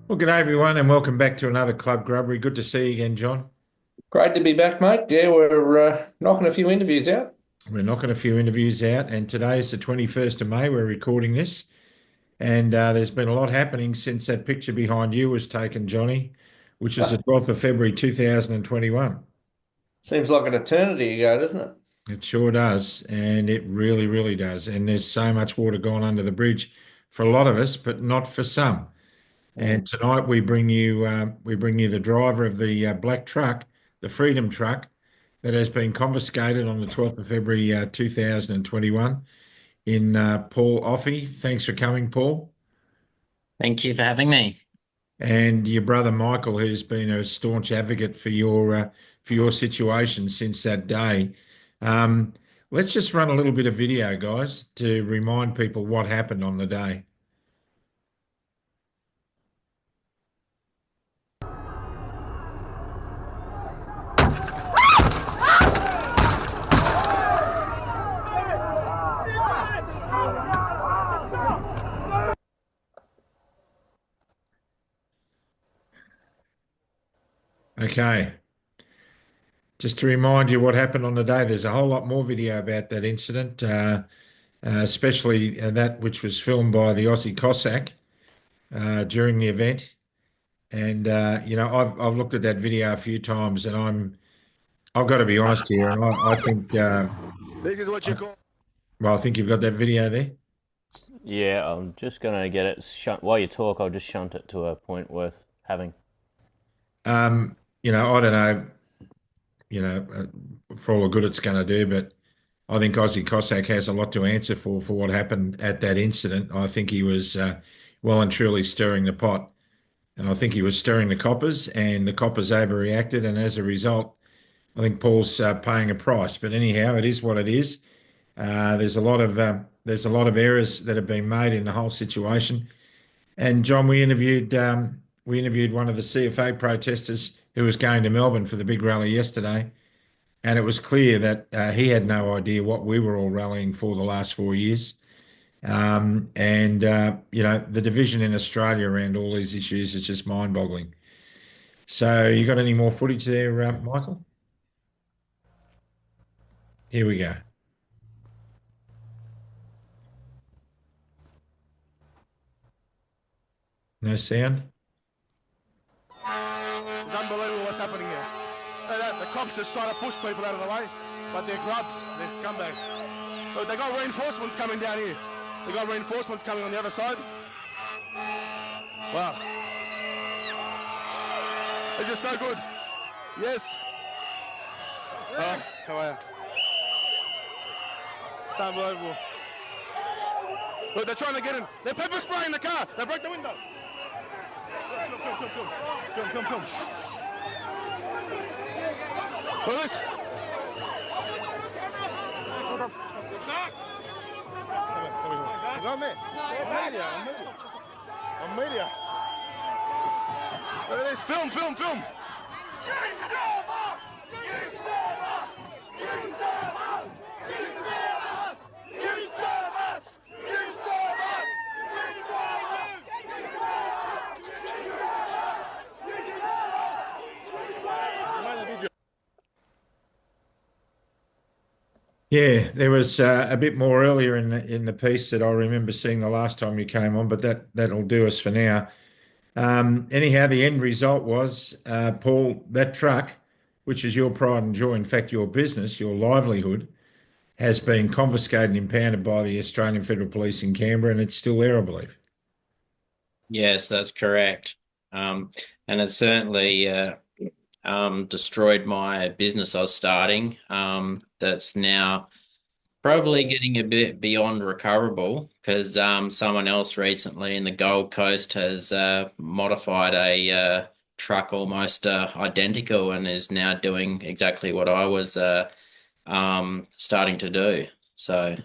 Well, good day, everyone, and welcome back to another Club Grubbery. Good to see you again, John. Great to be back, mate. Yeah, we're knocking a few interviews out. We're knocking a few interviews out, and today's the 21st of May. We're recording this, and there's been a lot happening since that picture behind you was taken, Johnny, which is the 12th of February 2021. Seems like an eternity ago, doesn't it? It sure does, and it really, really does. And there's so much water gone under the bridge for a lot of us, but not for some. And Mm. tonight we bring you the driver of the black truck, the Freedom Truck, that has been confiscated on the 12th of February 2021 in Paul Offe. Thanks for coming, Paul. Thank you for having me. And your brother Michael, who's been a staunch advocate for your situation since that day. Um, let's just run a little bit of video, guys, to remind people what happened on the day. Okay. Just to remind you what happened on the day, there's a whole lot more video about that incident, especially that which was filmed by the Aussie Cossack during the event. And I've looked at that video a few times, and I've got to be honest here, and I think This is what you call. well, I think you've got that video there. Yeah, I'm just gonna get it shunt while you talk. I'll just shunt it to a point worth having. I don't know, for all the good it's going to do, but I think Aussie Cossack has a lot to answer for what happened at that incident. I think he was well and truly stirring the pot. And I think he was stirring the coppers, and the coppers overreacted. And as a result, I think Paul's paying a price. But anyhow, it is what it is. There's a lot of errors that have been made in the whole situation. And John, we interviewed one of the CFA protesters who was going to Melbourne for the big rally yesterday, and it was clear that he had no idea what we were all rallying for the last 4 years. The division in Australia around all these issues is just mind-boggling. So, you got any more footage there, Michael? Here we go. No sound. It's unbelievable what's happening here. The cops just trying to push people out of the way, but they're grubs, they're scumbags. Look, they got reinforcements coming down here. They got reinforcements coming on the other side. Wow. This is so good. Yes. How are you? It's unbelievable. Look, they're trying to get in. They're pepper spraying the car. They broke the window. Come. Police. Go on there. I'm media. Look at this. Film. You serve us! You serve us! You serve us! You serve us! You serve us! You serve us! Yeah, there was a bit more earlier in the piece that I remember seeing the last time you came on, but that'll do us for now. Anyhow, the end result was, Paul, that truck, which is your pride and joy, in fact, your business, your livelihood, has been confiscated and impounded by the Australian Federal Police in Canberra, and it's still there, I believe. Yes, that's correct. And it certainly destroyed my business I was starting. That's now probably getting a bit beyond recoverable because someone else recently in the Gold Coast has modified a truck almost identical and is now doing exactly what I was starting to do. So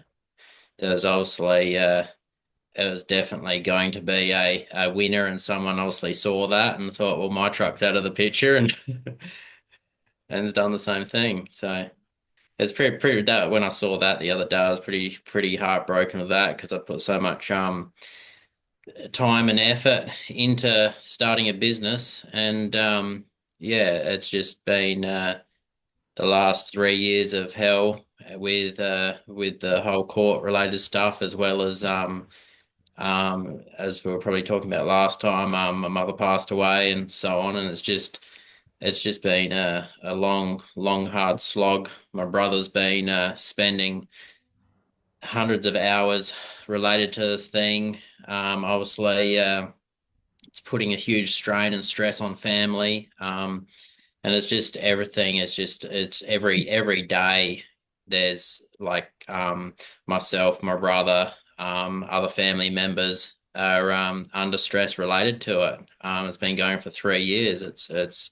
there's obviously it was definitely going to be a winner, and someone obviously saw that and thought, well, my truck's out of the picture, and and has done the same thing. So it's pretty that when I saw that the other day, I was pretty heartbroken with that because I put so much time and effort into starting a business, and yeah, it's just been the last 3 years of hell with the whole court related stuff, as well as we were probably talking about last time, my mother passed away and so on, and it's just been a long hard slog. My brother's been spending hundreds of hours related to this thing. Obviously, it's putting a huge strain and stress on family. And it's just everything. It's every day. There's like myself, my brother, other family members are under stress related to it. It's been going for 3 years. It's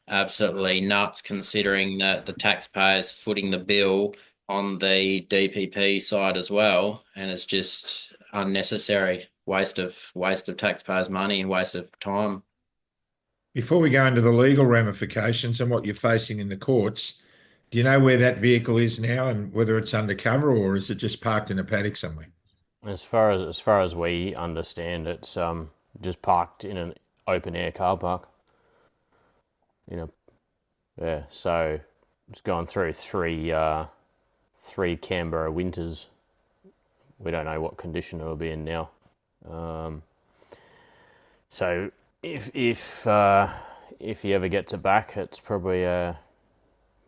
absolutely nuts considering that the taxpayers footing the bill on the DPP side as well, and it's just unnecessary waste of taxpayers' money and waste of time. Before we go into the legal ramifications and what you're facing in the courts, do you know where that vehicle is now and whether it's undercover or is it just parked in a paddock somewhere? As far as we understand, it's just parked in an open air car park. Yeah. So it's gone through three Canberra winters. We don't know what condition it'll be in now. So if he ever gets it back, it's probably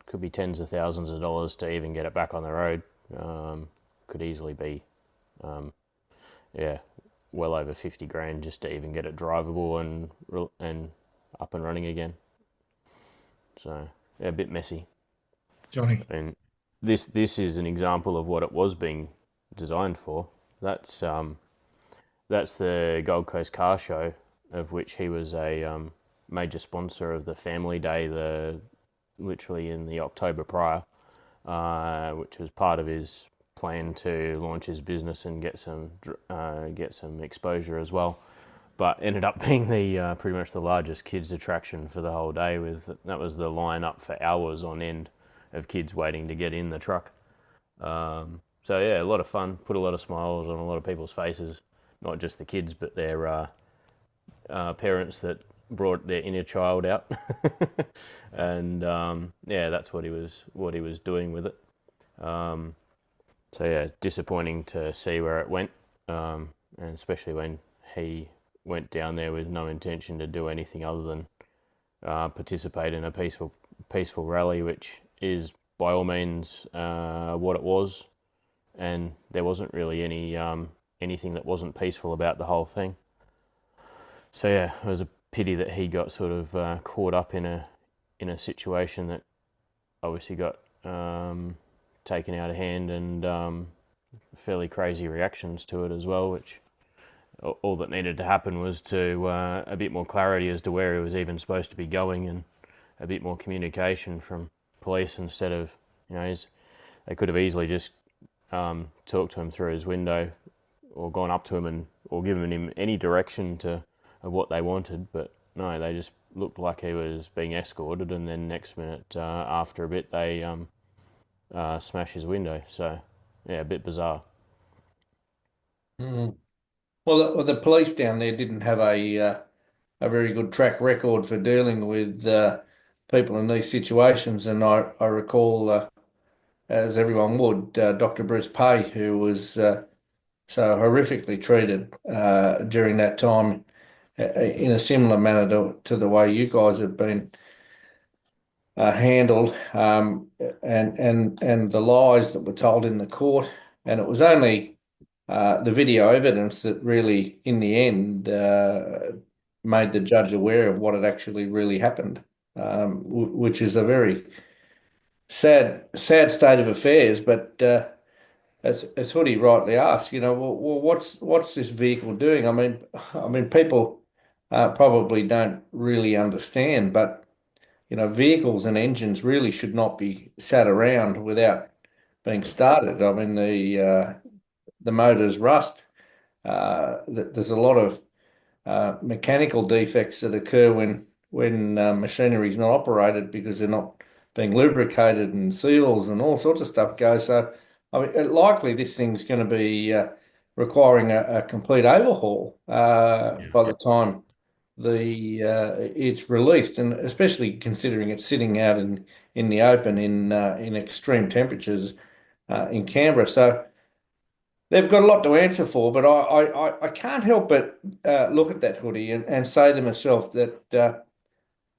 could be tens of thousands of dollars to even get it back on the road. Could easily be, well over 50 grand just to even get it drivable and up and running again. So yeah, a bit messy. Johnny. And this is an example of what it was being designed for. That's the Gold Coast Car Show, of which he was a major sponsor of the Family Day, literally in the October prior, which was part of his plan to launch his business and get some exposure as well. But ended up being the pretty much the largest kids attraction for the whole day. That was the line up for hours on end of kids waiting to get in the truck. So yeah, a lot of fun. Put a lot of smiles on a lot of people's faces, not just the kids, but their parents that brought their inner child out. And that's what he was doing with it. So yeah, disappointing to see where it went, and especially when he went down there with no intention to do anything other than participate in a peaceful rally, which is by all means what it was, and there wasn't really anything that wasn't peaceful about the whole thing. So yeah, it was a pity that he got sort of caught up in a situation that obviously got taken out of hand, and fairly crazy reactions to it as well, which all that needed to happen was to a bit more clarity as to where he was even supposed to be going, and a bit more communication from police instead of, they could have easily just talked to him through his window or gone up to him or given him any direction of what they wanted, but no, they just looked like he was being escorted, and then next minute, after a bit, they smash his window. So yeah, a bit bizarre. Mm. Well, the police down there didn't have a very good track record for dealing with people in these situations, and I recall, as everyone would, Dr. Bruce Pay, who was so horrifically treated during that time in a similar manner to the way you guys have been handled, and the lies that were told in the court. And it was only the video evidence that really, in the end, made the judge aware of what had actually really happened, which is a very sad state of affairs. But as Hoodie rightly asked, well, what's this vehicle doing? I mean, people probably don't really understand, but vehicles and engines really should not be sat around without being started. I mean, the motors rust. There's a lot of mechanical defects that occur when machinery is not operated because they're not being lubricated, and seals and all sorts of stuff go. So, I mean, likely this thing's going to be requiring a complete overhaul by the time it's released, and especially considering it's sitting out in the open in extreme temperatures in Canberra. So they've got a lot to answer for, but I can't help but look at that hoodie and say to myself that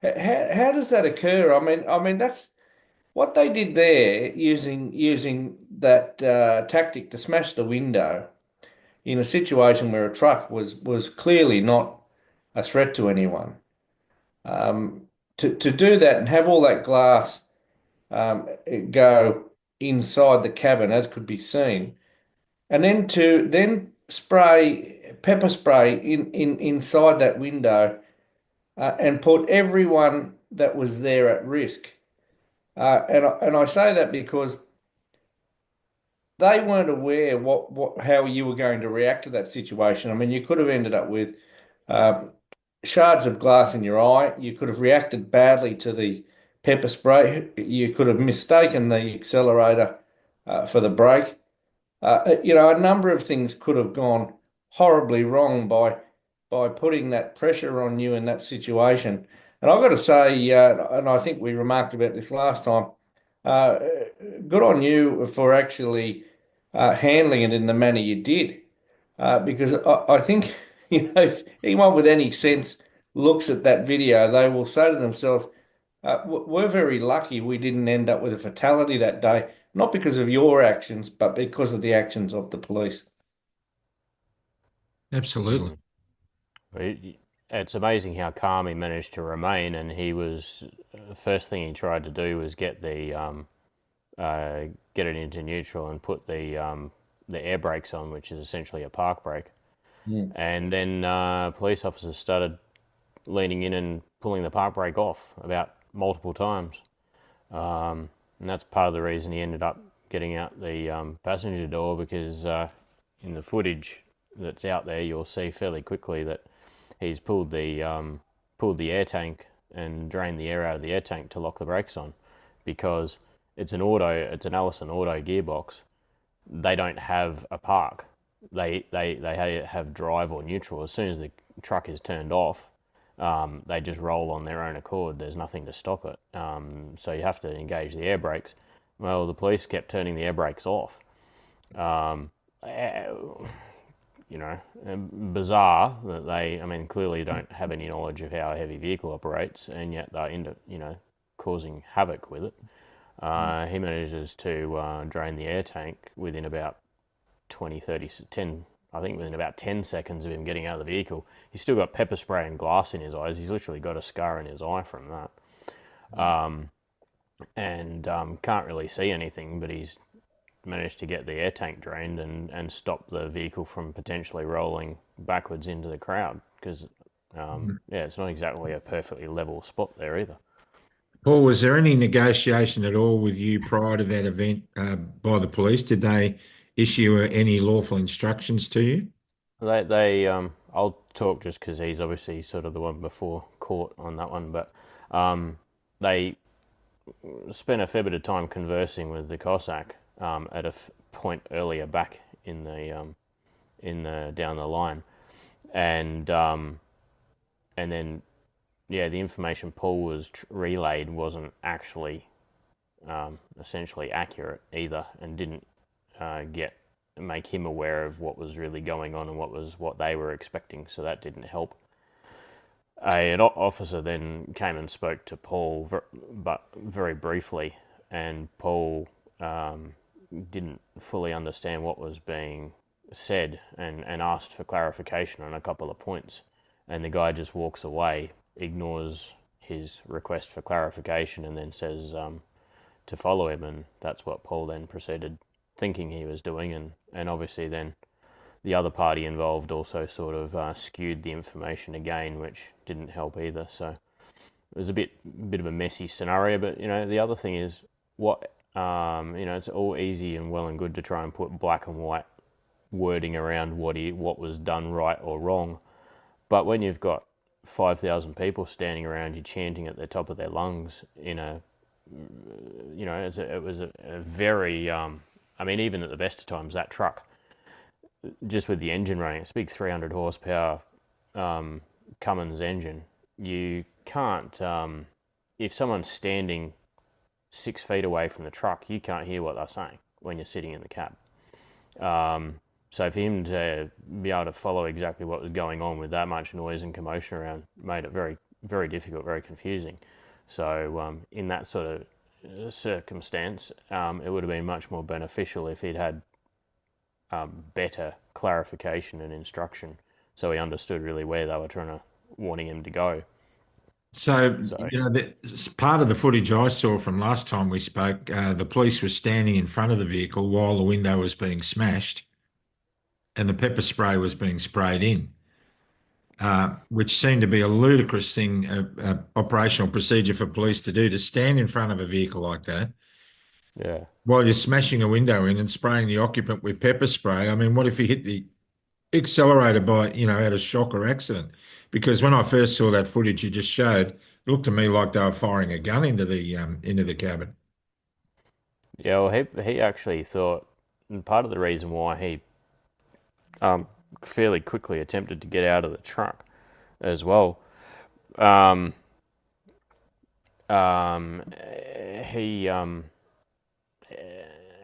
how does that occur? I mean that's what they did there using that tactic to smash the window in a situation where a truck was clearly not a threat to anyone. To do that and have all that glass go inside the cabin, as could be seen, and then to then spray pepper spray in inside that window and put everyone that was there at risk. And I say that because they weren't aware how you were going to react to that situation. I mean, you could have ended up with um, shards of glass in your eye. You could have reacted badly to the pepper spray. You could have mistaken the accelerator for the brake. A number of things could have gone horribly wrong by putting that pressure on you in that situation. And I've got to say, and I think we remarked about this last time, uh, good on you for actually handling it in the manner you did. Because I think, if anyone with any sense looks at that video, they will say to themselves, we're very lucky we didn't end up with a fatality that day, not because of your actions, but because of the actions of the police. Absolutely. It's amazing how calm he managed to remain, and he was the first thing he tried to do was get get it into neutral and put the air brakes on, which is essentially a park brake. And then police officers started leaning in and pulling the park brake off about multiple times. And that's part of the reason he ended up getting out the passenger door, because in the footage that's out there, you'll see fairly quickly that he's pulled the air tank and drained the air out of the air tank to lock the brakes on, because it's an Allison auto gearbox. They don't have a park. They have drive or neutral. As soon as the truck is turned off, they just roll on their own accord. There's nothing to stop it. So you have to engage the air brakes. Well, the police kept turning the air brakes off. Bizarre that clearly don't have any knowledge of how a heavy vehicle operates, and yet they end up, causing havoc with it. He manages to drain the air tank within about 20, 30, 10, I think within about 10 seconds of him getting out of the vehicle. He's still got pepper spray and glass in his eyes. He's literally got a scar in his eye from that. And can't really see anything, but he's managed to get the air tank drained and stop the vehicle from potentially rolling backwards into the crowd, because it's not exactly a perfectly level spot there either. Paul, was there any negotiation at all with you prior to that event by the police? Did they issue any lawful instructions to you? I'll talk just because he's obviously sort of the one before court on that one, but they spent a fair bit of time conversing with the Cossack at a point earlier back in the down the line, and then the information Paul was relayed wasn't actually essentially accurate either, and didn't make him aware of what was really going on and what they were expecting. So that didn't help. An officer then came and spoke to Paul, but very briefly, and Paul didn't fully understand what was being said and asked for clarification on a couple of points. And the guy just walks away, ignores his request for clarification, and then says to follow him. And that's what Paul then proceeded thinking he was doing. And obviously then the other party involved also sort of skewed the information again, which didn't help either. So it was a bit of a messy scenario. But the other thing is it's all easy and well and good to try and put black and white wording around what was done right or wrong. But when you've got 5,000 people standing around you chanting at the top of their lungs it was a very even at the best of times, that truck just with the engine running, it's a big 300 horsepower Cummins engine. You can't, if someone's standing 6 feet away from the truck, you can't hear what they're saying when you're sitting in the cab. So for him to be able to follow exactly what was going on with that much noise and commotion around made it very, very difficult, very confusing. So in that sort of circumstance, it would have been much more beneficial if he'd had better clarification and instruction, so he understood really where they were wanting him to go. So, part of the footage I saw from last time we spoke, the police were standing in front of the vehicle while the window was being smashed and the pepper spray was being sprayed in, which seemed to be a ludicrous thing, operational procedure for police to do, to stand in front of a vehicle like that. Yeah. While you're smashing a window in and spraying the occupant with pepper spray. I mean, what if he hit the accelerator by, out of shock or accident? Because when I first saw that footage you just showed, it looked to me like they were firing a gun into the cabin. Yeah, well, he actually thought, and part of the reason why he fairly quickly attempted to get out of the truck as well,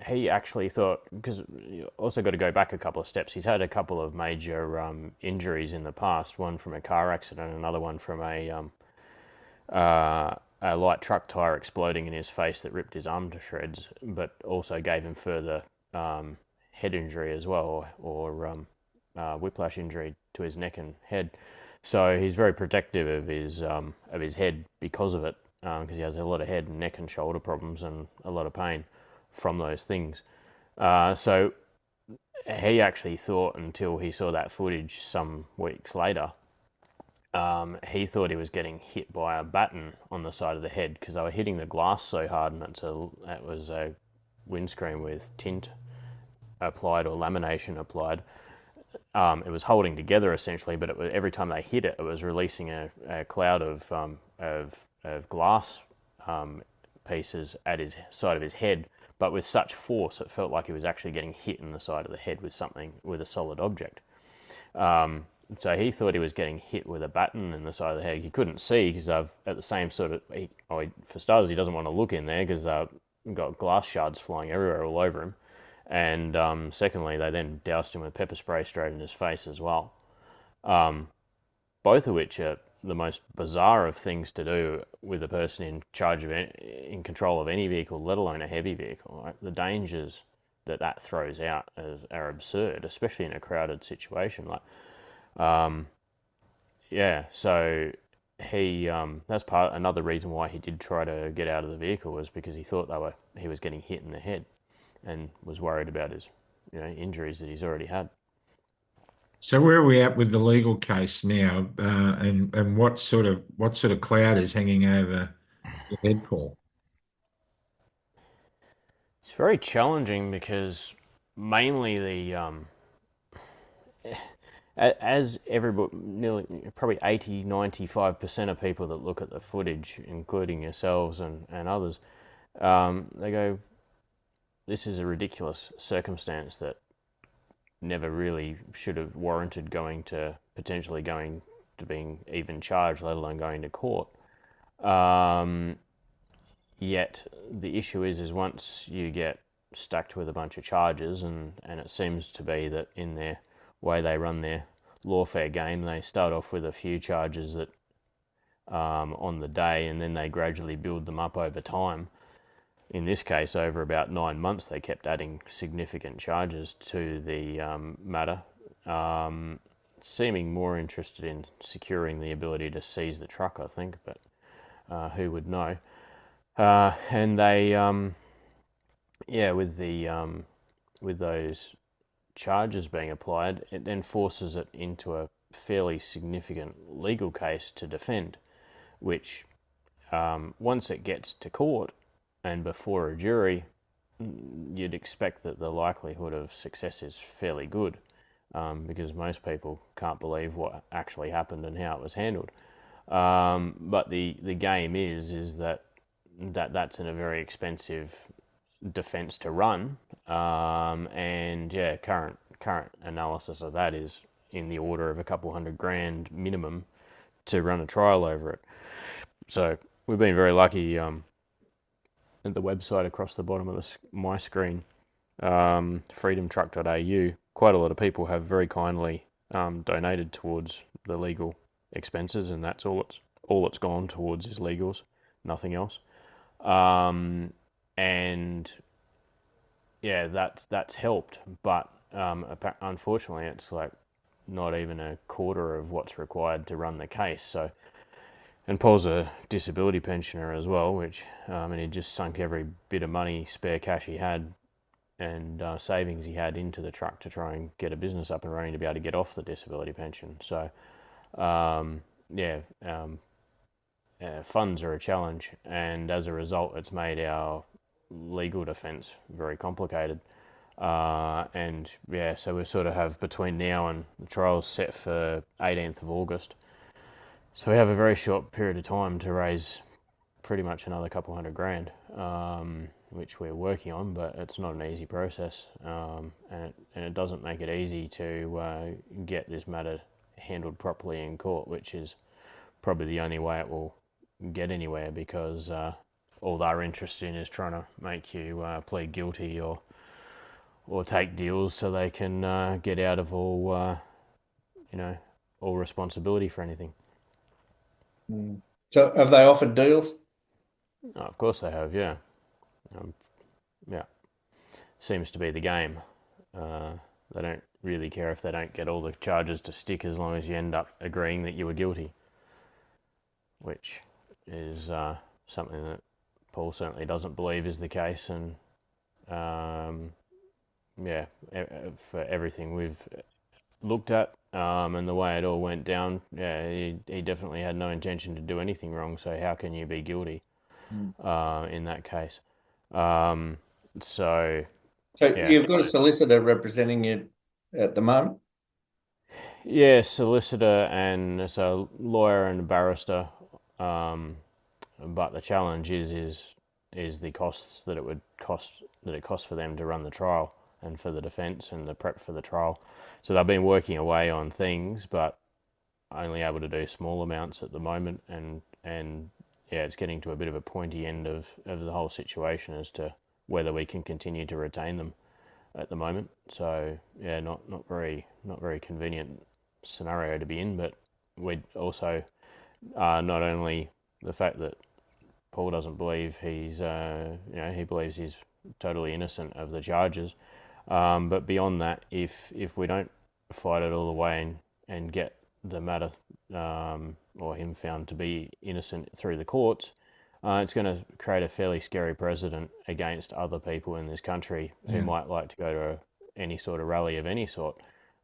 he actually thought, because you also got to go back a couple of steps, he's had a couple of major injuries in the past, one from a car accident, another one from a light truck tyre exploding in his face that ripped his arm to shreds, but also gave him further head injury as well, or whiplash injury to his neck and head. So he's very protective of his head because of it, because he has a lot of head and neck and shoulder problems and a lot of pain from those things. So he actually thought, until he saw that footage some weeks later, he thought he was getting hit by a baton on the side of the head, because they were hitting the glass so hard, and it was a windscreen with tint applied or lamination applied. It was holding together essentially, but every time they hit it, it was releasing a cloud of glass pieces at his side of his head, but with such force it felt like he was actually getting hit in the side of the head with a solid object. So he thought he was getting hit with a baton in the side of the head. He couldn't see, because at the same sort of, for starters, he doesn't want to look in there because got glass shards flying everywhere all over him. And secondly, they then doused him with pepper spray straight in his face as well. Both of which are the most bizarre of things to do with a person in control of any vehicle, let alone a heavy vehicle. Right? The dangers that throws out are absurd, especially in a crowded situation. So he that's another reason why he did try to get out of the vehicle, was because he thought he was getting hit in the head, and was worried about his injuries that he's already had. So where are we at with the legal case now, and what sort of cloud is hanging over the head, Paul? It's very challenging, because mainly as everybody, nearly probably 80-95% of people that look at the footage, including yourselves and others, they go, this is a ridiculous circumstance that never really should have warranted potentially going to being even charged, let alone going to court. Yet the issue is once you get stacked with a bunch of charges, and it seems to be that in their way they run their lawfare game, they start off with a few charges that on the day, and then they gradually build them up over time. In this case, over about 9 months, they kept adding significant charges to the matter, seeming more interested in securing the ability to seize the truck, I think, but who would know? And they, with those charges being applied, it then forces it into a fairly significant legal case to defend, which once it gets to court and before a jury, you'd expect that the likelihood of success is fairly good, because most people can't believe what actually happened and how it was handled. But the game is that's in a very expensive defence to run, and current current analysis of that is in the order of a couple $100,000 minimum to run a trial over it. So we've been very lucky. At the website across the bottom of my screen, freedomtruck.au, quite a lot of people have very kindly donated towards the legal expenses, and that's all it's gone towards is legals, nothing else. And yeah, that's helped, but unfortunately, it's like not even a quarter of what's required to run the case. So, and Paul's a disability pensioner as well, which and he just sunk every bit of money, spare cash he had, and savings he had into the truck to try and get a business up and running to be able to get off the disability pension. So, funds are a challenge, and as a result, it's made our legal defence very complicated. And yeah, so we sort of have between now and the trial's set for 18th of August. So we have a very short period of time to raise pretty much another couple $100,000, which we're working on, but it's not an easy process, and it doesn't make it easy to get this matter handled properly in court, which is probably the only way it will get anywhere, because all they're interested in is trying to make you plead guilty or take deals so they can get out of all responsibility for anything. So have they offered deals? Oh, of course they have, yeah. Yeah. Seems to be the game. They don't really care if they don't get all the charges to stick, as long as you end up agreeing that you were guilty, which is something that Paul certainly doesn't believe is the case. And for everything we've looked at and the way it all went down, he definitely had no intention to do anything wrong, so how can you be guilty in that case? So you've got a solicitor representing you at the moment? Yeah, solicitor and so lawyer and barrister, but the challenge is the costs that it costs for them to run the trial, and for the defence and the prep for the trial. So they've been working away on things, but only able to do small amounts at the moment, and it's getting to a bit of a pointy end of the whole situation as to whether we can continue to retain them at the moment. So yeah, not very convenient scenario to be in, but we also not only the fact that Paul doesn't believe he believes he's totally innocent of the charges, but beyond that, if we don't fight it all the way and get the matter or him found to be innocent through the courts, it's going to create a fairly scary precedent against other people in this country who might like to go to any sort of rally of any sort.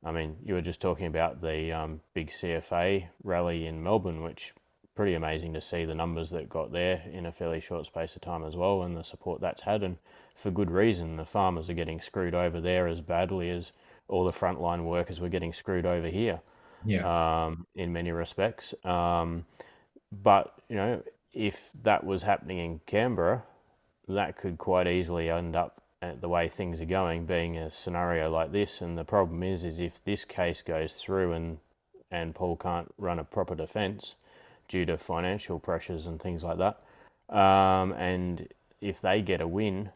I mean, you were just talking about the big CFA rally in Melbourne, which pretty amazing to see the numbers that got there in a fairly short space of time as well, and the support that's had, and for good reason. The farmers are getting screwed over there as badly as all the frontline workers were getting screwed over here, in many respects. But, if that was happening in Canberra, that could quite easily end up, the way things are going, being a scenario like this. And the problem is if this case goes through and Paul can't run a proper defence due to financial pressures and things like that, and if they get a win,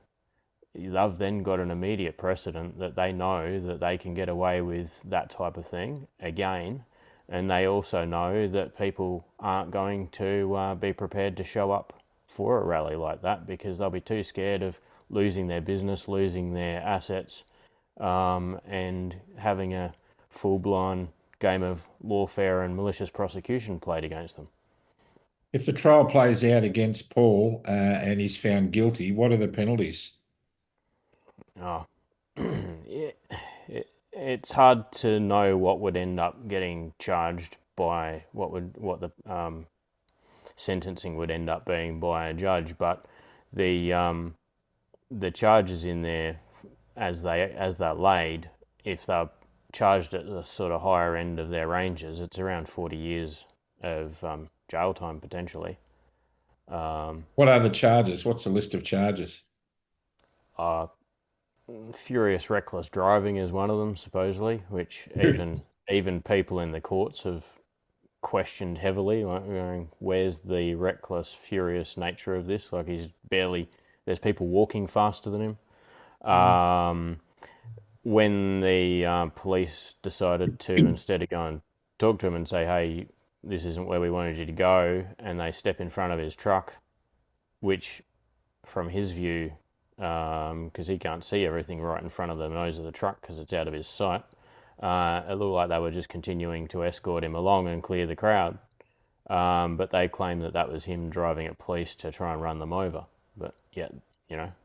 they've then got an immediate precedent that they know that they can get away with that type of thing again. And they also know that people aren't going to be prepared to show up for a rally like that, because they'll be too scared of losing their business, losing their assets, and having a full-blown game of lawfare and malicious prosecution played against them. If the trial plays out against Paul and he's found guilty, what are the penalties? It's hard to know what would end up getting charged by what the sentencing would end up being by a judge, but the charges in there as they're laid, if they're charged at the sort of higher end of their ranges, it's around 40 years of jail time potentially. What are the charges? What's the list of charges? furious reckless driving is one of them, supposedly, which even people in the courts have questioned heavily, like going, where's the reckless, furious nature of this? Like there's people walking faster than him. When the police decided to, instead of go and talk to him and say, hey, this isn't where we wanted you to go, and they step in front of his truck, which from his view, because he can't see everything right in front of the nose of the truck because it's out of his sight, it looked like they were just continuing to escort him along and clear the crowd. But they claim that was him driving at police to try and run them over. But yet,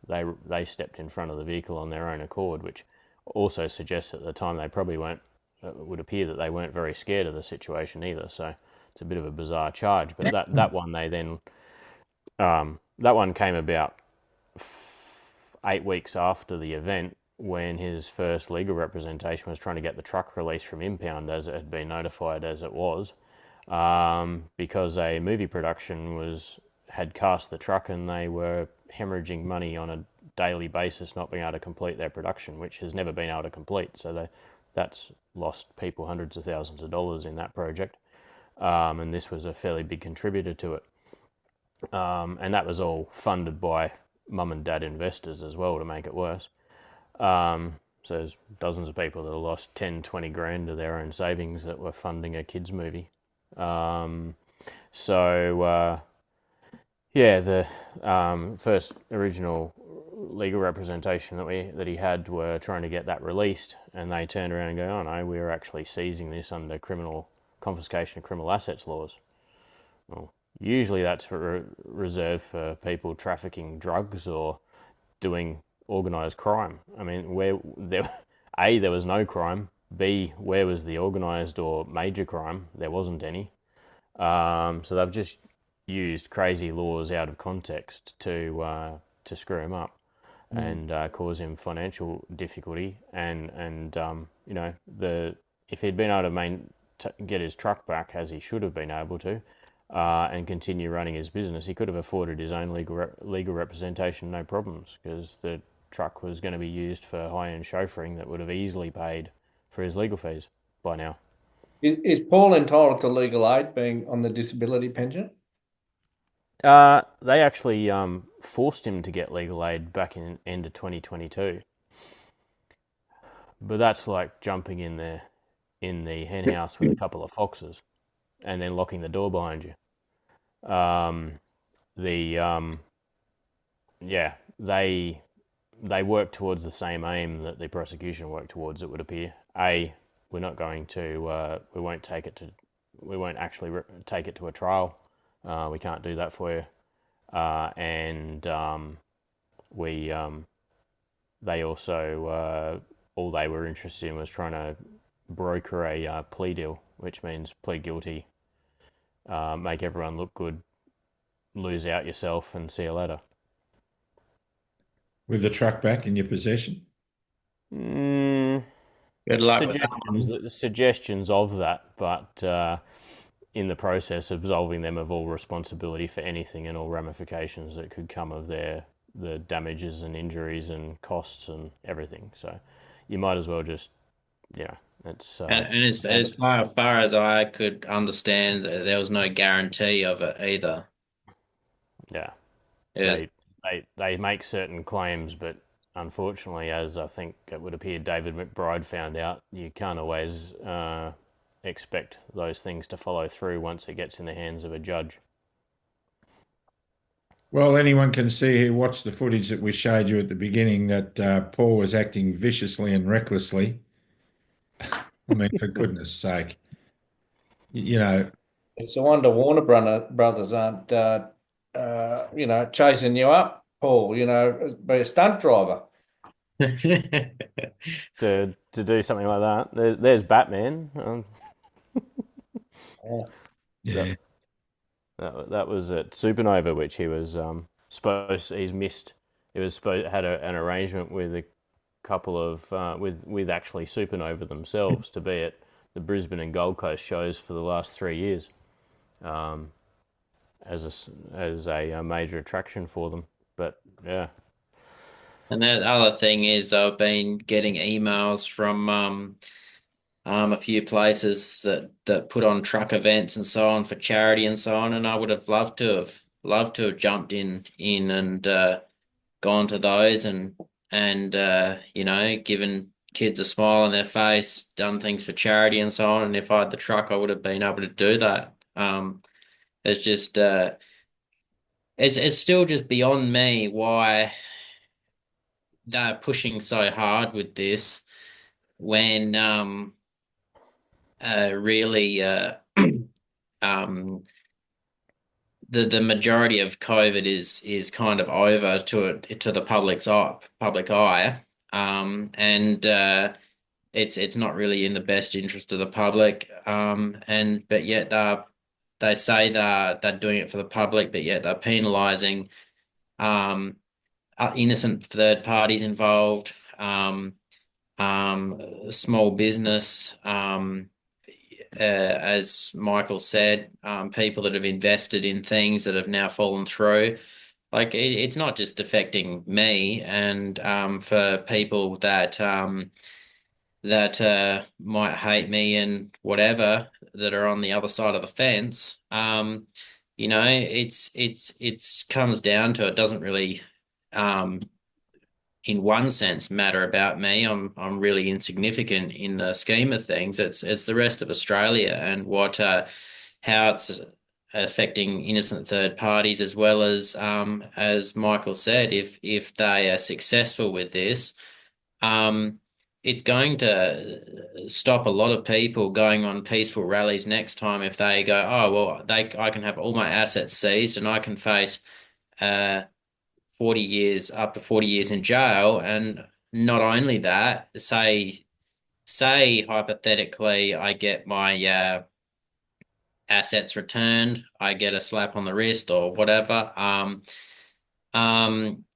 they stepped in front of the vehicle on their own accord, which also suggests at the time they probably weren't. It would appear that they weren't very scared of the situation either. So it's a bit of a bizarre charge. But that one they then that one came about 8 weeks after the event, when his first legal representation was trying to get the truck released from impound, as it had been notified as it was, because a movie production had cast the truck and they were hemorrhaging money on a daily basis, not being able to complete their production, which has never been able to complete. So that's lost people hundreds of thousands of dollars in that project, and this was a fairly big contributor to it. And that was all funded by mum and dad investors as well to make it worse. So there's dozens of people that have lost 10, 20 grand of their own savings that were funding a kids' movie. The first original legal representation that he had were trying to get that released, and they turned around and go, oh no, we were actually seizing this under confiscation of criminal assets laws. Well, usually that's reserved for people trafficking drugs or doing organised crime. I mean, there was no crime. B, where was the organised or major crime? There wasn't any. So they've just used crazy laws out of context to screw him up and cause him financial difficulty. And if he'd been able to get his truck back, as he should have been able to, and continue running his business, he could have afforded his own legal representation, no problems, because the truck was going to be used for high-end chauffeuring that would have easily paid for his legal fees by now. Is Paul entitled to legal aid being on the disability pension? They actually forced him to get legal aid back in end of 2022. But that's like jumping in the hen house with a couple of foxes and then locking the door behind you. They work towards the same aim that the prosecution worked towards, it would appear. We won't actually take it to a trial. We can't do that for you. They also, all they were interested in was trying to broker a plea deal, which means plead guilty, make everyone look good, lose out yourself, and see you later. With the truck back in your possession? Good luck with that. Suggestions of that, but in the process, absolving them of all responsibility for anything and all ramifications that could come of the damages and injuries and costs and everything. So you might as well just, it's... and as far as I could understand, there was no guarantee of it either. Yeah. Yeah. They make certain claims, but unfortunately, as I think it would appear David McBride found out, you can't always expect those things to follow through once it gets in the hands of a judge. Well, anyone can see who watched the footage that we showed you at the beginning that Paul was acting viciously and recklessly. I mean, for goodness sake. It's a wonder Warner Brothers aren't, chasing you up, Paul, be a stunt driver. to do something like that. There's Batman. Yeah. That was at Supernova, which he was he's missed. He was had an arrangement with a couple of with actually Supernova themselves to be at the Brisbane and Gold Coast shows for the last 3 years, as a major attraction for them. But yeah, And that other thing is I've been getting emails from a few places that put on truck events and so on for charity and so on, and I would have loved to have jumped in and gone to those and given kids a smile on their face, done things for charity and so on. And if I had the truck, I would have been able to do that. It's just it's still just beyond me why they're pushing so hard with this when really um the majority of COVID is kind of over to the public eye, and it's not really in the best interest of the public, and but yet they say they're doing it for the public, but yet they're penalising um, innocent third parties involved, small business. As Michael said, people that have invested in things that have now fallen through. Like it's not just affecting me, and for people that might hate me and whatever that are on the other side of the fence. It's comes down to it doesn't really um, in one sense matter about me. I'm really insignificant in the scheme of things. It's the rest of Australia and what how it's affecting innocent third parties as Michael said, if they are successful with this, um, it's going to stop a lot of people going on peaceful rallies next time if they go, oh well, I can have all my assets seized and I can face uh 40 years, up to 40 years in jail. And not only that, say hypothetically I get my assets returned, I get a slap on the wrist or whatever,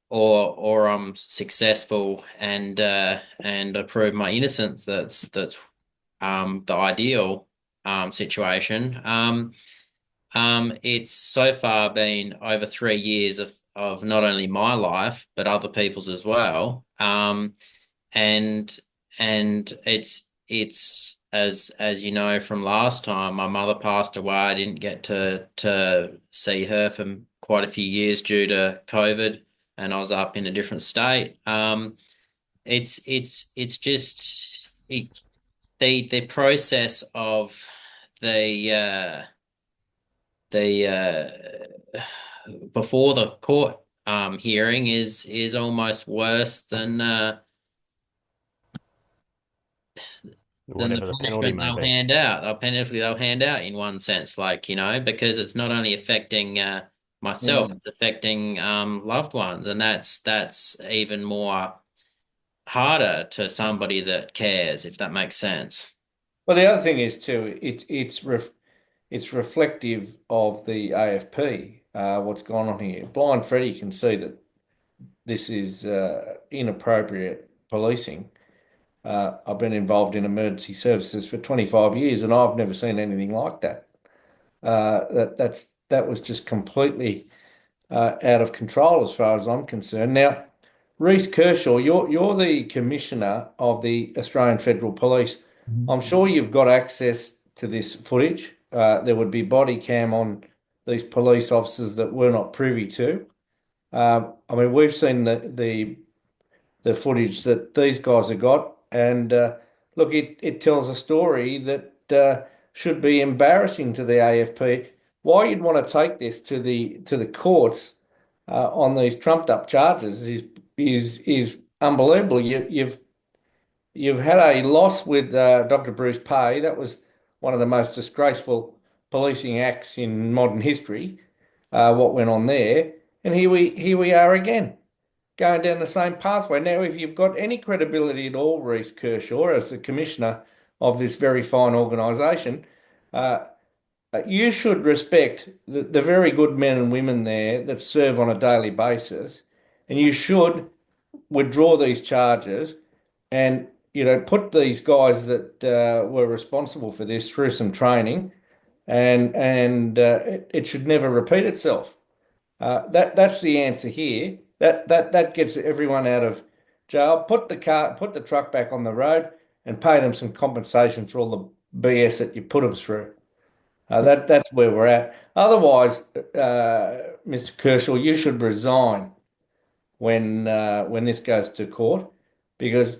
or I'm successful and prove my innocence. That's the ideal situation. It's so far been over 3 years of not only my life but other people's as well. And it's as you know from last time, my mother passed away. I didn't get to see her for quite a few years due to COVID, and I was up in a different state. It's just the process of the before the court hearing is almost worse than the whatever the penalty punishment may they'll be. hand out. The penalty they'll hand out in one sense, like, because it's not only affecting myself, it's affecting loved ones, and that's even more harder to somebody that cares, if that makes sense. Well, the other thing is too, it's reflective of the AFP, what's gone on here. Blind Freddie can see that this is inappropriate policing. I've been involved in emergency services for 25 years, and I've never seen anything like that. That was just completely out of control as far as I'm concerned. Now, Reece Kershaw, you're the commissioner of the Australian Federal Police. I'm sure you've got access to this footage. There would be body cam on these police officers that we're not privy to. I mean, we've seen the footage that these guys have got, and look, it tells a story that should be embarrassing to the AFP. Why you'd want to take this to the courts on these trumped up charges is unbelievable. You've had a loss with Dr. Bruce Pay. That was one of the most disgraceful policing acts in modern history. What went on there, and here we are again, going down the same pathway. Now, if you've got any credibility at all, Reece Kershaw, as the commissioner of this very fine organisation, uh, you should respect the very good men and women there that serve on a daily basis, and you should withdraw these charges and put these guys that were responsible for this through some training, and it should never repeat itself. That's the answer here. That gets everyone out of jail. Put the truck back on the road, and pay them some compensation for all the BS that you put them through. That's where we're at. Otherwise, Mr. Kershaw, you should resign when this goes to court, because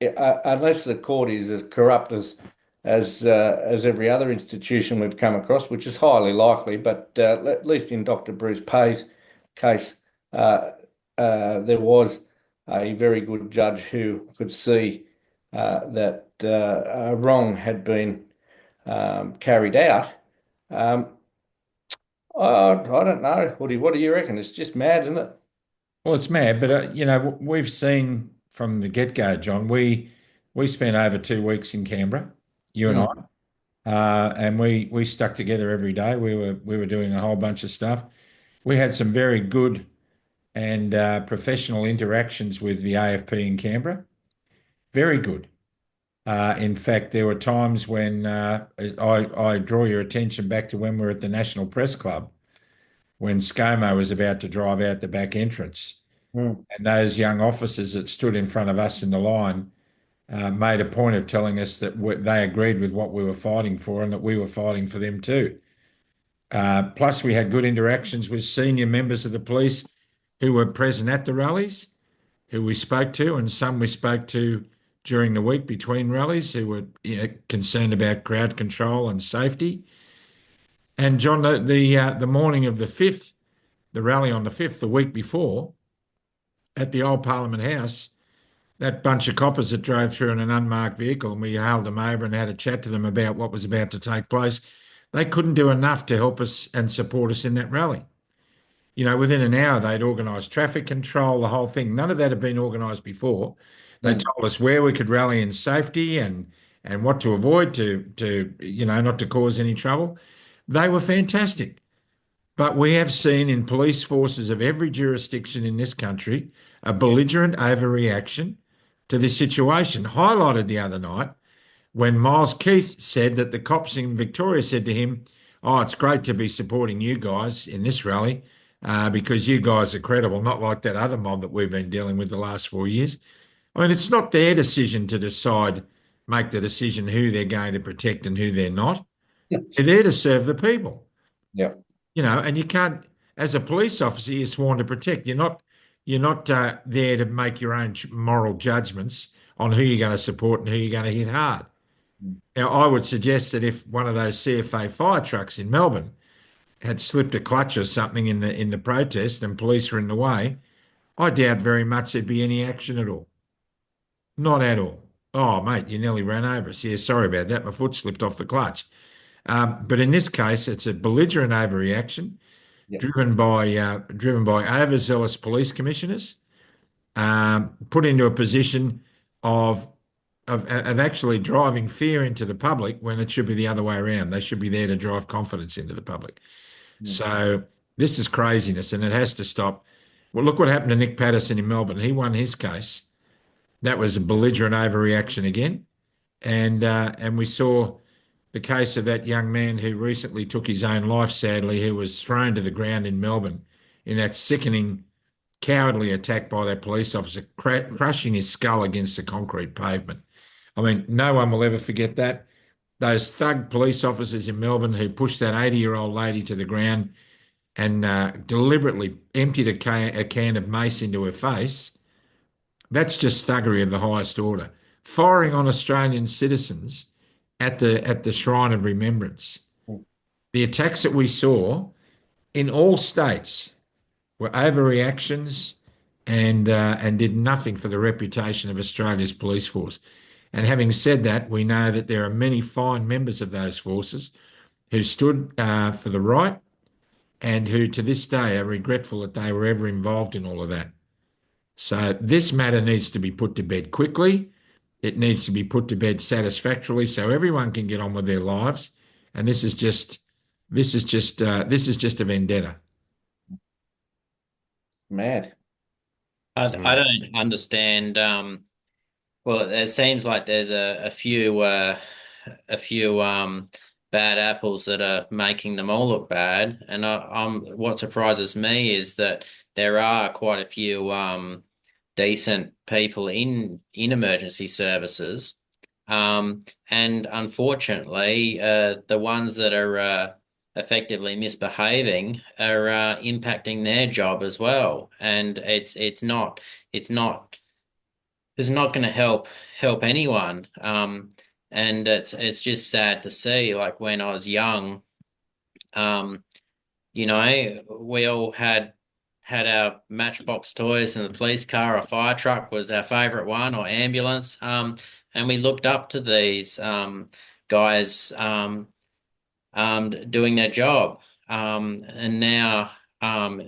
unless the court is as corrupt as every other institution we've come across, which is highly likely, but at least in Dr. Bruce Pay's case, there was a very good judge who could see that a wrong had been carried out. I don't know, Woody. What do you reckon? It's just mad, isn't it? Well, it's mad, but we've seen from the get-go, John. We spent over 2 weeks in Canberra, you and I, Mm. and we stuck together every day. We were doing a whole bunch of stuff. We had some very good and professional interactions with the AFP in Canberra. Very good. In fact, there were times when I draw your attention back to when we were at the National Press Club, when ScoMo was about to drive out the back entrance. Mm. And those young officers that stood in front of us in the line made a point of telling us that they agreed with what we were fighting for and that we were fighting for them too. Plus, we had good interactions with senior members of the police who were present at the rallies, who we spoke to, and some we spoke to during the week between rallies who were concerned about crowd control and safety. And John, the morning of the 5th, the rally on the 5th, the week before, at the old Parliament House, that bunch of coppers that drove through in an unmarked vehicle, and we hailed them over and had a chat to them about what was about to take place, they couldn't do enough to help us and support us in that rally. Within an hour, they'd organised traffic control, the whole thing. None of that had been organised before. They Mm. told us where we could rally in safety and what to avoid to not to cause any trouble. They were fantastic. But we have seen in police forces of every jurisdiction in this country a belligerent overreaction to this situation, highlighted the other night when Miles Keith said that the cops in Victoria said to him, "Oh, it's great to be supporting you guys in this rally because you guys are credible, not like that other mob that we've been dealing with the last 4 years." I mean, it's not their decision to make the decision who they're going to protect and who they're not. They're there to serve the people. Yeah. And you can't, as a police officer, you're sworn to protect. You're not there to make your own moral judgments on who you're going to support and who you're going to hit hard. Mm. Now, I would suggest that if one of those CFA fire trucks in Melbourne had slipped a clutch or something in the protest and police were in the way, I doubt very much there'd be any action at all. Not at all. Oh, mate, you nearly ran over us. Yeah, sorry about that. My foot slipped off the clutch. But in this case, it's a belligerent overreaction Yeah. driven by overzealous police commissioners, put into a position of actually driving fear into the public when it should be the other way around. They should be there to drive confidence into the public. Mm. So this is craziness, and it has to stop. Well, look what happened to Nick Patterson in Melbourne. He won his case. That was a belligerent overreaction again, and we saw the case of that young man who recently took his own life, sadly, who was thrown to the ground in Melbourne in that sickening, cowardly attack by that police officer, crushing his skull against the concrete pavement. I mean, no one will ever forget that. Those thug police officers in Melbourne who pushed that 80-year-old lady to the ground and deliberately emptied a can of mace into her face, that's just thuggery of the highest order. Firing on Australian citizens at the Shrine of Remembrance. Mm. The attacks that we saw in all states were overreactions and did nothing for the reputation of Australia's police force. And having said that, we know that there are many fine members of those forces who stood for the right and who to this day are regretful that they were ever involved in all of that. So this matter needs to be put to bed quickly. It needs to be put to bed satisfactorily so everyone can get on with their lives. And this is just a vendetta. Mad. I don't understand. Well, it seems like there's a few bad apples that are making them all look bad. And what surprises me is that there are quite a few decent people in emergency services. And unfortunately, the ones that are effectively misbehaving are impacting their job as well. And it's not going to help anyone. And it's just sad to see. Like when I was young, um, we all had our Matchbox toys, and the police car or fire truck was our favorite one, or ambulance. And we looked up to these guys doing their job. And now,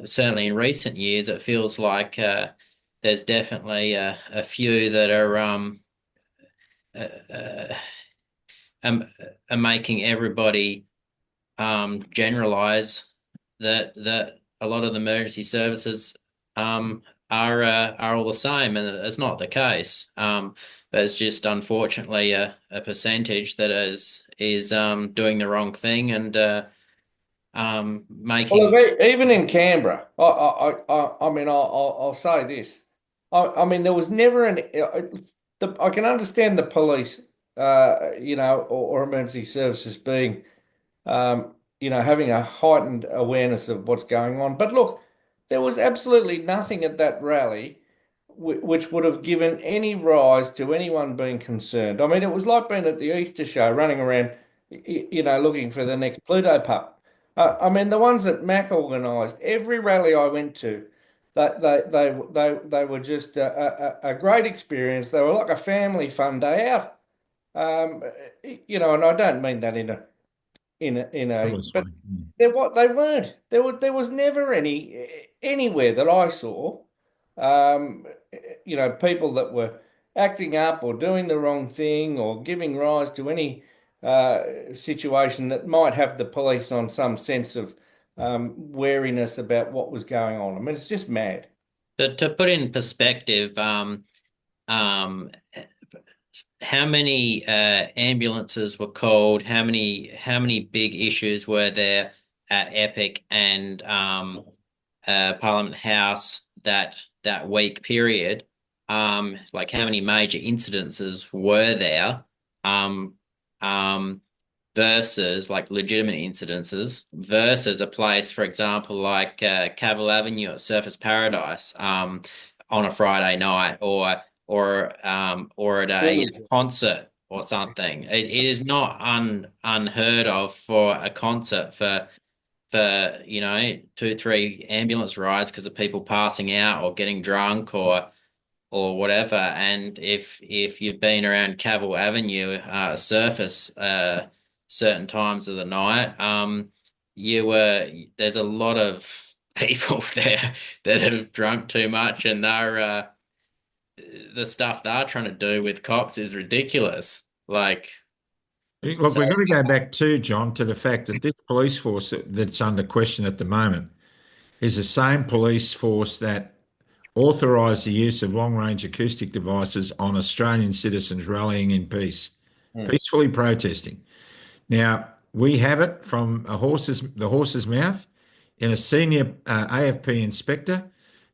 certainly in recent years, it feels like there's definitely a few that uh, uh, um, are making everybody generalize that a lot of the emergency services are all the same, and it's not the case. But it's just unfortunately a percentage that is doing the wrong thing and Well, making. look, even in Canberra, I mean, I'll say this. I mean, there was never I can understand the police, or emergency services being, having a heightened awareness of what's going on. But look, there was absolutely nothing at that rally which would have given any rise to anyone being concerned. I mean, it was like being at the Easter show, running around, looking for the next Pluto pup. I mean, the ones that Mac organised, every rally I went to, they were just a great experience. They were like a family fun day out. Um, and I don't mean that That was but fine. they weren't. There was never anywhere that I saw, um, people that were acting up or doing the wrong thing or giving rise to any situation that might have the police on some sense of wariness about what was going on. I mean, it's just mad. To put in perspective, um, how many ambulances were called? How many big issues were there at Epic and Parliament House that week period? Like how many major incidences were there? Um, um, versus like legitimate incidences versus a place, for example, like Cavill Avenue at Surfers Paradise on a Friday night, or at a concert or something. It is not unheard of for a concert for 2, 3 ambulance rides because of people passing out or getting drunk or whatever. And if you've been around Cavill Avenue, surface certain times of the night, there's a lot of people there that have drunk too much, and they're the stuff they're trying to do with cops is ridiculous. Like, Look, so we've got to go back to, John, to the fact that this police force that's under question at the moment is the same police force that authorised the use of long-range acoustic devices on Australian citizens rallying in peace, peacefully protesting. Now, we have it from the horse's mouth in a senior AFP inspector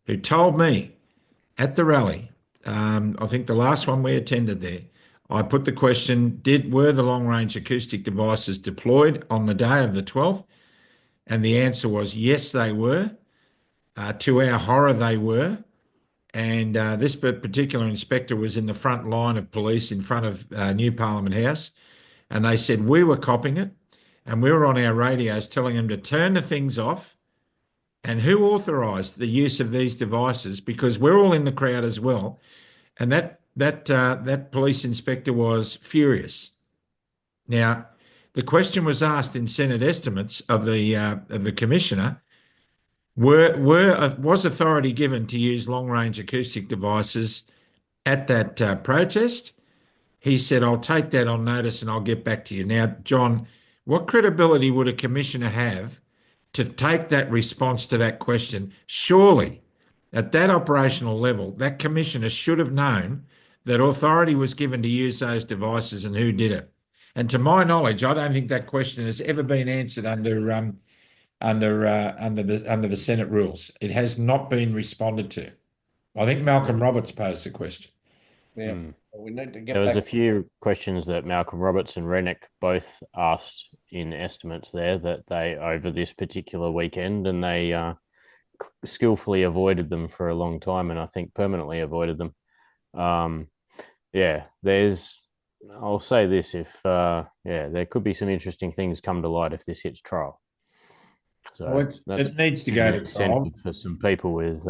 who told me at the rally, I think the last one we attended there, I put the question, were the long-range acoustic devices deployed on the day of the 12th? And the answer was yes, they were. To our horror, they were. And this particular inspector was in the front line of police in front of New Parliament House. And they said we were copping it. And we were on our radios telling them to turn the things off. And who authorised the use of these devices? Because we're all in the crowd as well. And that police inspector was furious. Now, the question was asked in Senate estimates of the commissioner: was authority given to use long-range acoustic devices at that protest? He said, "I'll take that on notice and I'll get back to you." Now, John, what credibility would a commissioner have to take that response to that question? Surely, at that operational level, that commissioner should have known that authority was given to use those devices and who did it. And to my knowledge, I don't think that question has ever been answered under the Senate rules. It has not been responded to. I think Malcolm Roberts posed the question. Yeah, we need to get There was back. a few questions that Malcolm Roberts and Rennick both asked in estimates there that they over this particular weekend, and they skillfully avoided them for a long time, and I think permanently avoided them. I'll say this: if there could be some interesting things come to light if this hits trial. So Well, it needs to go to trial for some people with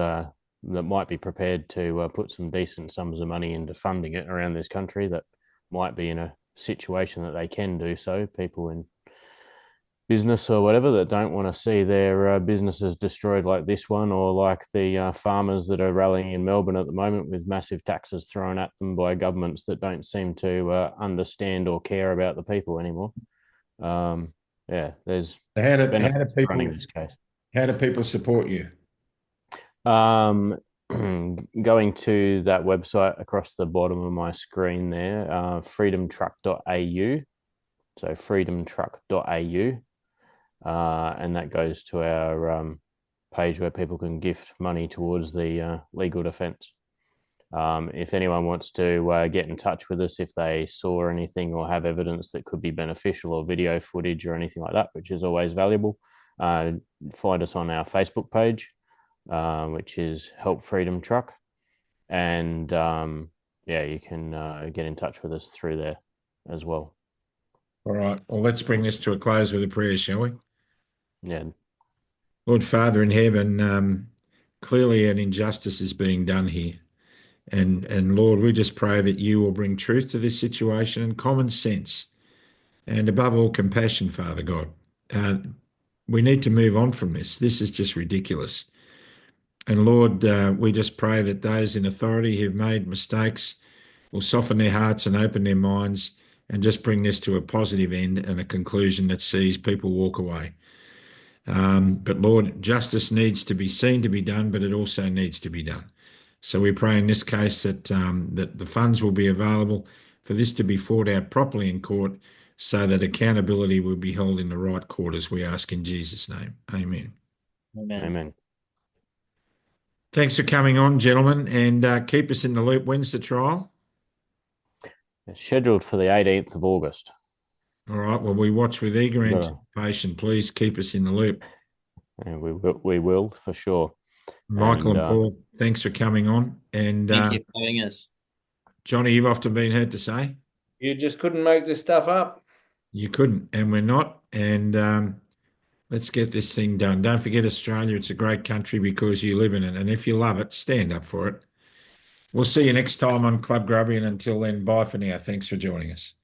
that might be prepared to put some decent sums of money into funding it around this country that might be in a situation that they can do so. People in business or whatever that don't want to see their businesses destroyed like this one, or like the farmers that are rallying in Melbourne at the moment with massive taxes thrown at them by governments that don't seem to understand or care about the people anymore. There's benefits running this case. How do people support you? Going to that website across the bottom of my screen there, freedomtruck.au. So freedomtruck.au. And that goes to our page where people can gift money towards the legal defence. If anyone wants to get in touch with us, if they saw anything or have evidence that could be beneficial, or video footage or anything like that, which is always valuable, find us on our Facebook page, which is Help Freedom Truck. And you can get in touch with us through there as well. All right. Well, let's bring this to a close with a prayer, shall we? Yeah. Lord Father in heaven, clearly an injustice is being done here. And Lord, we just pray that you will bring truth to this situation and common sense, and above all, compassion, Father God. We need to move on from this. This is just ridiculous. And Lord, we just pray that those in authority who've made mistakes will soften their hearts and open their minds and just bring this to a positive end and a conclusion that sees people walk away. But Lord, justice needs to be seen to be done, but it also needs to be done. So we pray in this case that that the funds will be available for this to be fought out properly in court, so that accountability will be held in the right court, as we ask in Jesus' name. Amen. Amen. Thanks for coming on, gentlemen, and keep us in the loop. When's the trial? It's scheduled for the 18th of August. All right. Well, we watch with eager anticipation. Please keep us in the loop. And we will for sure. Michael and Paul, thanks for coming on. And thank you for having us. Johnny, you've often been heard to say, You just couldn't make this stuff up. You couldn't, and we're not. And let's get this thing done. Don't forget Australia. It's a great country because you live in it. And if you love it, stand up for it. We'll see you next time on Club Grubbery. And until then, bye for now. Thanks for joining us.